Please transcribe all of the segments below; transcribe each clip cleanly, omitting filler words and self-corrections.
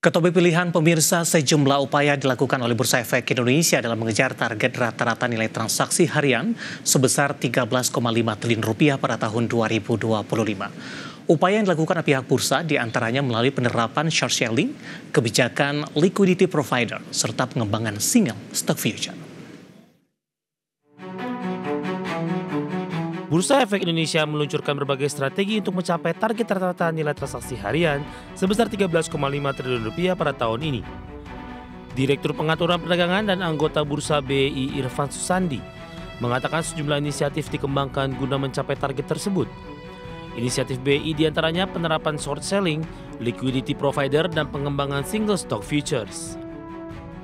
Ketopik pilihan pemirsa, sejumlah upaya dilakukan oleh Bursa Efek Indonesia dalam mengejar target rata-rata nilai transaksi harian sebesar 13,5 triliun rupiah pada tahun 2025. Upaya yang dilakukan pihak bursa diantaranya melalui penerapan short selling, kebijakan liquidity provider, serta pengembangan single stock future. Bursa Efek Indonesia meluncurkan berbagai strategi untuk mencapai target rata-rata nilai transaksi harian sebesar 13,5 triliun rupiah pada tahun ini. Direktur Pengaturan Perdagangan dan anggota Bursa BEI Irfan Susandi mengatakan sejumlah inisiatif dikembangkan guna mencapai target tersebut. Inisiatif BEI diantaranya penerapan short selling, liquidity provider, dan pengembangan single stock futures.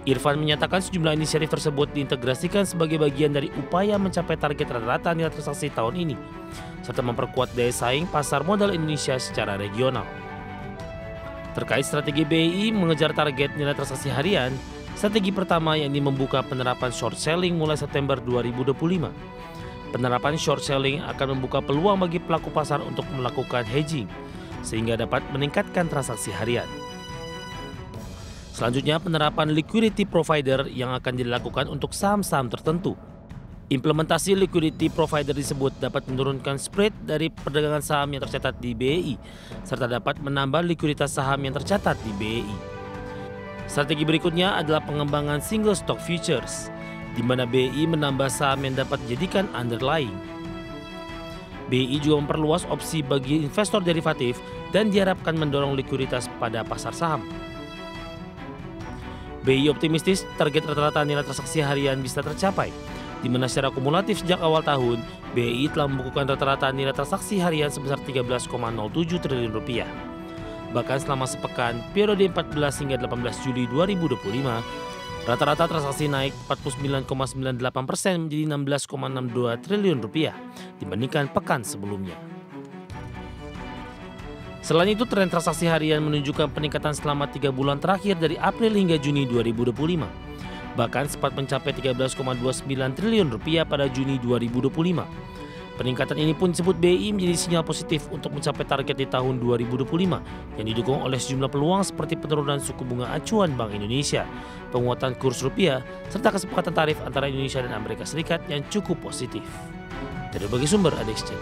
Irfan menyatakan sejumlah inisiatif tersebut diintegrasikan sebagai bagian dari upaya mencapai target rata-rata nilai transaksi tahun ini, serta memperkuat daya saing pasar modal Indonesia secara regional. Terkait strategi BEI mengejar target nilai transaksi harian, strategi pertama yakni membuka penerapan short selling mulai September 2025. Penerapan short selling akan membuka peluang bagi pelaku pasar untuk melakukan hedging, sehingga dapat meningkatkan transaksi harian. Selanjutnya, penerapan liquidity provider yang akan dilakukan untuk saham-saham tertentu. Implementasi liquidity provider disebut dapat menurunkan spread dari perdagangan saham yang tercatat di BEI, serta dapat menambah likuiditas saham yang tercatat di BEI. Strategi berikutnya adalah pengembangan single stock futures, di mana BEI menambah saham yang dapat dijadikan underlying. BEI juga memperluas opsi bagi investor derivatif dan diharapkan mendorong likuiditas pada pasar saham. BEI optimistis target rata-rata nilai transaksi harian bisa tercapai, di mana secara kumulatif sejak awal tahun, BEI telah membukukan rata-rata nilai transaksi harian sebesar 13,07 triliun rupiah. Bahkan selama sepekan, periode 14 hingga 18 Juli 2025, rata-rata transaksi naik 49,98% menjadi 16,62 triliun rupiah dibandingkan pekan sebelumnya. Selain itu, tren transaksi harian menunjukkan peningkatan selama 3 bulan terakhir dari April hingga Juni 2025. Bahkan sempat mencapai 13,29 triliun rupiah pada Juni 2025. Peningkatan ini pun disebut BEI menjadi sinyal positif untuk mencapai target di tahun 2025 yang didukung oleh sejumlah peluang seperti penurunan suku bunga acuan Bank Indonesia, penguatan kurs rupiah, serta kesepakatan tarif antara Indonesia dan Amerika Serikat yang cukup positif. Dari berbagai sumber ada exchange.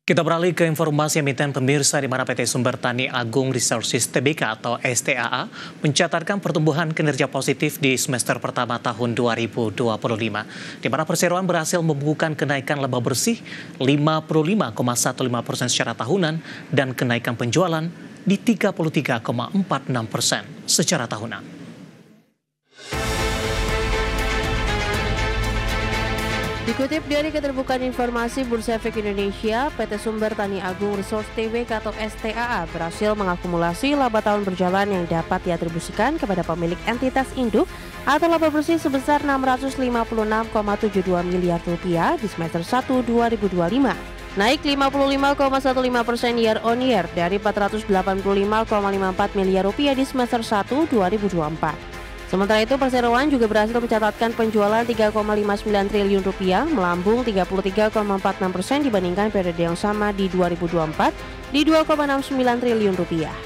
Kita beralih ke informasi emiten pemirsa, di mana PT Sumber Tani Agung Resources Tbk atau STAA mencatatkan pertumbuhan kinerja positif di semester pertama tahun 2025, di mana perseroan berhasil membukukan kenaikan laba bersih 55,15% secara tahunan dan kenaikan penjualan di 33,46% secara tahunan. Dikutip dari Keterbukaan Informasi Bursa Efek Indonesia, PT Sumber Tani Agung Resources Tbk atau STAA berhasil mengakumulasi laba tahun berjalan yang dapat diatribusikan kepada pemilik entitas induk atau laba bersih sebesar 656,72 miliar rupiah di semester 1 2025. Naik 55,15% year on year dari 485,54 miliar rupiah di semester 1 2024. Sementara itu, perseroan juga berhasil mencatatkan penjualan 3,59 triliun rupiah, melambung 33,46% dibandingkan periode yang sama di 2024 di 2,69 triliun rupiah.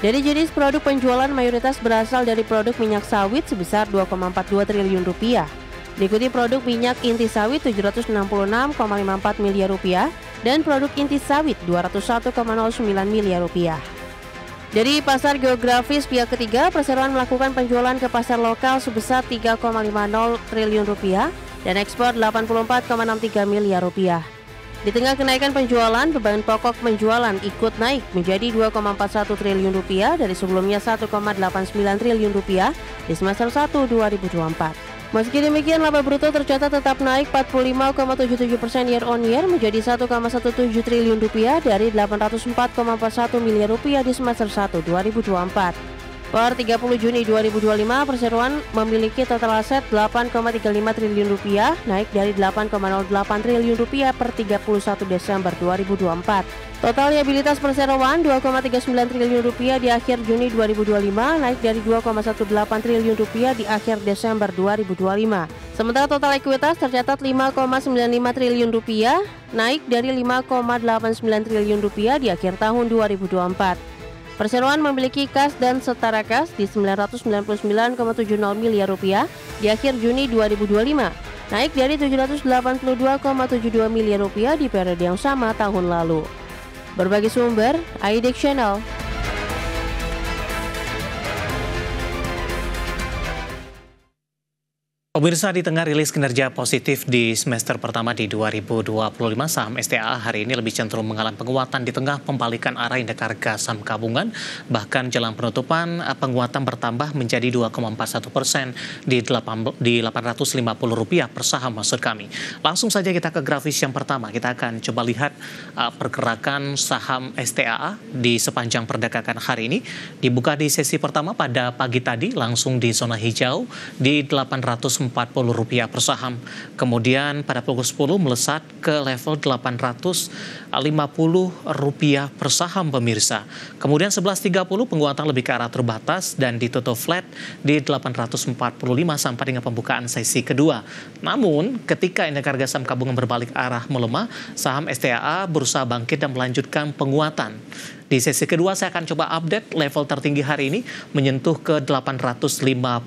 Dari jenis produk penjualan mayoritas berasal dari produk minyak sawit sebesar 2,42 triliun rupiah. Diikuti produk minyak inti sawit 766,54 miliar rupiah dan produk inti sawit 201,09 miliar rupiah. Dari pasar geografis pihak ketiga, perseroan melakukan penjualan ke pasar lokal sebesar 3,50 triliun rupiah dan ekspor 84,63 miliar rupiah. Di tengah kenaikan penjualan, beban pokok penjualan ikut naik menjadi 2,41 triliun rupiah dari sebelumnya 1,89 triliun rupiah di semester 1 2024. Meski demikian, laba bruto tercatat tetap naik 45,77% year on year menjadi 1,17 triliun rupiah dari 804,41 miliar rupiah di semester 1 2024. Per 30 Juni 2025, perseroan memiliki total aset 8,35 triliun rupiah, naik dari 8,08 triliun rupiah per 31 Desember 2024. Total liabilitas perseroan 2,39 triliun rupiah di akhir Juni 2025, naik dari 2,18 triliun rupiah di akhir Desember 2025. Sementara total ekuitas tercatat 5,95 triliun rupiah, naik dari 5,89 triliun rupiah di akhir tahun 2024. Perseroan memiliki kas dan setara kas di 999,70 miliar rupiah di akhir Juni 2025, naik dari 782,72 miliar rupiah di periode yang sama tahun lalu. Berbagai sumber, IDEX Channel. Pemirsa, di tengah rilis kinerja positif di semester pertama di 2025, saham STAA hari ini lebih cenderung mengalami penguatan di tengah pembalikan arah indeks harga saham gabungan. Bahkan jelang penutupan, penguatan bertambah menjadi 2,41% di Rp850 per saham maksud kami. Langsung saja kita ke grafis yang pertama. Kita akan coba lihat pergerakan saham STAA di sepanjang perdagangan hari ini. Dibuka di sesi pertama pada pagi tadi langsung di zona hijau di Rp840 per saham. Kemudian pada pukul 10 melesat ke level Rp850 per saham pemirsa. Kemudian 11.30 penguatan lebih ke arah terbatas dan ditutup flat di 845 sampai dengan pembukaan sesi kedua. Namun ketika indeks harga saham gabungan berbalik arah melemah, saham STAA berusaha bangkit dan melanjutkan penguatan. Di sesi kedua saya akan coba update level tertinggi hari ini menyentuh ke 855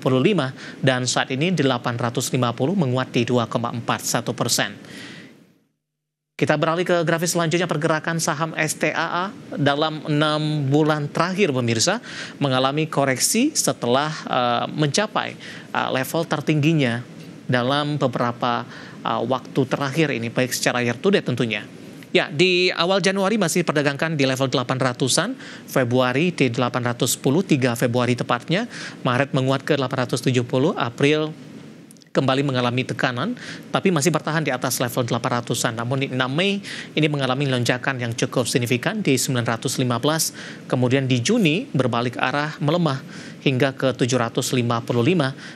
dan saat ini di 850 menguat di 2,41%. Kita beralih ke grafis selanjutnya, pergerakan saham STAA dalam 6 bulan terakhir pemirsa mengalami koreksi setelah mencapai level tertingginya dalam beberapa waktu terakhir ini, baik secara year to date tentunya. Ya, di awal Januari masih diperdagangkan di level 800-an, Februari di 810, 3 Februari tepatnya, Maret menguat ke 870, April kembali mengalami tekanan, tapi masih bertahan di atas level 800-an. Namun di 6 Mei ini mengalami lonjakan yang cukup signifikan di 915, kemudian di Juni berbalik arah melemah hingga ke 755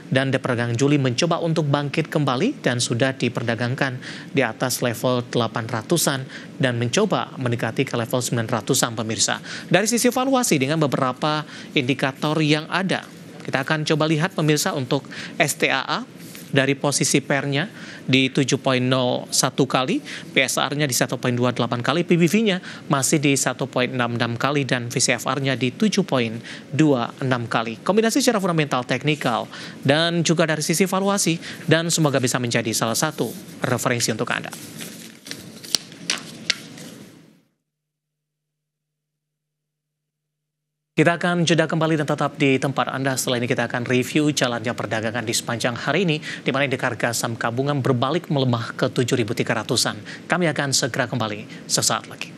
dan di perdagangan Juli mencoba untuk bangkit kembali dan sudah diperdagangkan di atas level 800-an dan mencoba mendekati ke level 900-an pemirsa. Dari sisi valuasi dengan beberapa indikator yang ada, kita akan coba lihat pemirsa untuk STAA. Dari posisi PER-nya di 7,01 kali, PSR-nya di 1,28 kali, PBV-nya masih di 1,66 kali, dan VCFR-nya di 7,26 kali. Kombinasi secara fundamental, teknikal, dan juga dari sisi valuasi, dan semoga bisa menjadi salah satu referensi untuk Anda. Kita akan jeda kembali dan tetap di tempat Anda. Setelah ini kita akan review jalannya perdagangan di sepanjang hari ini, di mana indeks harga saham gabungan berbalik melemah ke 7.300-an. Kami akan segera kembali sesaat lagi.